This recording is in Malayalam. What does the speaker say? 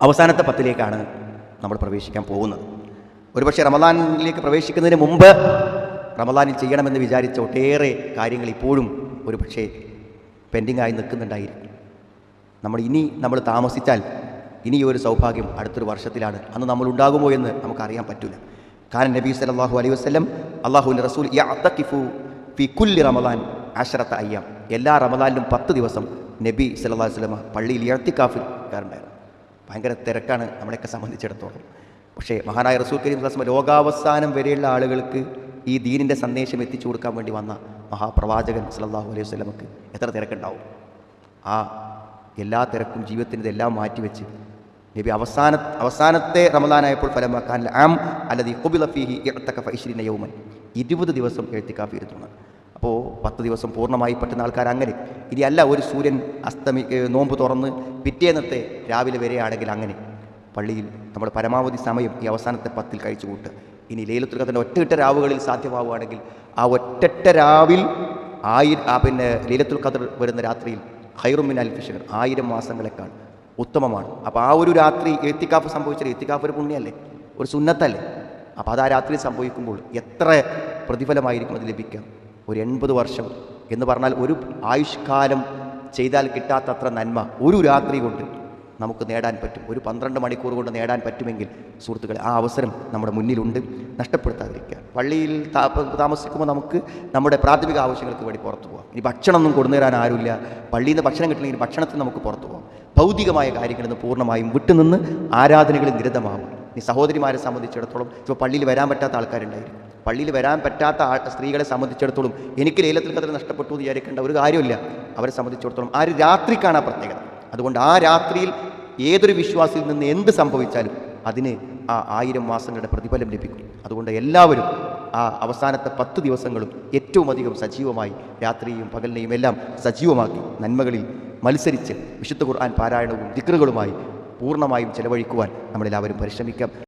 അവസാനത്തെ 10ലേക്കാണ് നമ്മൾ പ്രവേശിക്കാൻ പോകുന്നത്. ഒരുപക്ഷെ റമദാനിലേക്ക് പ്രവേശിക്കുന്നതിന് മുമ്പ് റമദാനിൽ ചെയ്യണമെന്ന് വിചാരിച്ച ഒട്ടേറെ കാര്യങ്ങൾ ഇപ്പോഴും ഒരുപക്ഷെ പെൻഡിങ്ങായി നിൽക്കുന്നുണ്ടായിരിക്കും. നമ്മൾ താമസിച്ചാൽ ഇനി ഒരു സൗഭാഗ്യം അടുത്തൊരു വർഷത്തിലാണ്. അന്ന് നമ്മൾ ഉണ്ടാകുമോ എന്ന് നമുക്കറിയാൻ പറ്റില്ല. കാരണം നബി സല്ലല്ലാഹു അലൈഹി വസല്ലം അല്ലാഹുവിൻ്റെ റസൂൽ യഅ്തഖിഫു ഫി കുല്ലി റമദാൻ 10 അയ്യാം, എല്ലാ റമദാനിലും 10 ദിവസം നബി സല്ലല്ലാഹു അലൈഹി വസല്ലം പള്ളിയിൽ ഇഅ്തികാഫിൽ കയറുണ്ടായിരുന്നു. ഭയങ്കര തിരക്കാണ് നമ്മളെയൊക്കെ സംബന്ധിച്ചിടത്തോളം. പക്ഷേ മഹാനായ റസൂൽ കരീം സല്ലല്ലാഹു അലൈഹി വസല്ലം ലോകാവസാനം വരെയുള്ള ആളുകൾക്ക് ഈ ദീനിൻ്റെ സന്ദേശം എത്തിച്ചു കൊടുക്കാൻ വേണ്ടി വന്ന മഹാപ്രവാചകൻ സല്ലല്ലാഹു അലൈഹി വസല്ലമക്ക് എത്ര തിരക്കുണ്ടാവും. ആ എല്ലാ തിരക്കും ജീവിതത്തിൻ്റെ എല്ലാം മാറ്റിവെച്ച് നബി അവസാനത്തെ റമദാനായപ്പോൾ ഫലമാക്കാൻ ആം അല്ലദീ ഖുബില ഫീഹി ഇഅ്തഖഫ 20 യൗമൻ, 20 ദിവസം ഇഅ്തികാഫ് ഇരുന്നു. അപ്പോൾ 10 ദിവസം പൂർണ്ണമായി പറ്റുന്ന ആൾക്കാർ അങ്ങനെ. ഇനി അല്ല, ഒരു സൂര്യൻ നോമ്പ് തുറന്ന് പിറ്റേന്നത്തെ രാവിലെ വരെയാണെങ്കിൽ അങ്ങനെ പള്ളിയിൽ നമ്മൾ പരമാവധി സമയം ഈ അവസാനത്തെ 10 കഴിച്ചു കൂട്ടുക. ഇനി ലൈലത്തുൽ ഖദറിൻ്റെ ഒറ്റ രാവുകളിൽ സാധ്യമാവുകയാണെങ്കിൽ ആ ഒറ്റ രാവിൽ ലൈലത്തുൽ ഖദർ വരുന്ന രാത്രിയിൽ ഖൈറും മിൻ അൽഫി ശഹർ, 1000 മാസങ്ങളെക്കാൾ ഉത്തമമാണ്. അപ്പോൾ ആ ഒരു രാത്രി ഇഅ്തികാഫ് സംഭവിച്ചാൽ, ഇഅ്തികാഫ് ഒരു പുണ്യമല്ലേ, ഒരു സുന്നത്തല്ലേ. അപ്പോൾ അത് ആ രാത്രി സംഭവിക്കുമ്പോൾ എത്ര പ്രതിഫലമായിരിക്കും അത് ലഭിക്കുക. ഒരു 80 വർഷം എന്ന് പറഞ്ഞാൽ ഒരു ആയുഷ്കാലം ചെയ്താൽ കിട്ടാത്തത്ര നന്മ ഒരു രാത്രി കൊണ്ട് നമുക്ക് നേടാൻ പറ്റും. ഒരു 12 മണിക്കൂർ കൊണ്ട് നേടാൻ പറ്റുമെങ്കിൽ സുഹൃത്തുക്കളെ, ആ അവസരം നമ്മുടെ മുന്നിലുണ്ട്, നഷ്ടപ്പെടുത്താതിരിക്കുക. പള്ളിയിൽ താമസിക്കുമ്പോൾ നമുക്ക് നമ്മുടെ പ്രാഥമിക ആവശ്യങ്ങൾക്ക് വേണ്ടി പുറത്തു പോകാം. ഇനി ഭക്ഷണമൊന്നും കൊണ്ടുവരാൻ ആരുമില്ല, പള്ളിയിൽ നിന്ന് ഭക്ഷണം കിട്ടണമെങ്കിൽ ഭക്ഷണത്തിന് നമുക്ക് പുറത്തു പോകാം. ഭൗതികമായ കാര്യങ്ങളിൽ നിന്ന് പൂർണ്ണമായും വിട്ടുനിന്ന് ആരാധനകളിൽ നിരതമാകും. ഈ സഹോദരിമാരെ സംബന്ധിച്ചിടത്തോളം ഇപ്പോൾ പള്ളിയിൽ വരാൻ പറ്റാത്ത ആൾക്കാരുണ്ടായിരിക്കും. പള്ളിയിൽ വരാൻ പറ്റാത്ത സ്ത്രീകളെ സംബന്ധിച്ചിടത്തോളം എനിക്ക് ലൈലത്തുൽ ഖദർ നഷ്ടപ്പെട്ടു എന്ന് വിചാരിക്കേണ്ട ഒരു കാര്യമില്ല. അവരെ സംബന്ധിച്ചിടത്തോളം ആ ഒരു രാത്രിക്കാണ് ആ പ്രത്യേകത. അതുകൊണ്ട് ആ രാത്രിയിൽ ഏതൊരു വിശ്വാസിയിൽ നിന്ന് എന്ത് സംഭവിച്ചാലും അതിന് ആ 1000 മാസങ്ങളുടെ പ്രതിഫലം ലഭിക്കും. അതുകൊണ്ട് എല്ലാവരും ആ അവസാനത്തെ 10 ദിവസങ്ങളും ഏറ്റവും അധികം സജീവമായി രാത്രിയും പകലിനെയും എല്ലാം സജീവമാക്കി നന്മകളിൽ മത്സരിച്ച് വിശുദ്ധ ഖുർആൻ പാരായണവും ദിക്റുകളുമായി പൂർണ്ണമായും ചെലവഴിക്കുവാൻ നമ്മളെല്ലാവരും പരിശ്രമിക്കാം.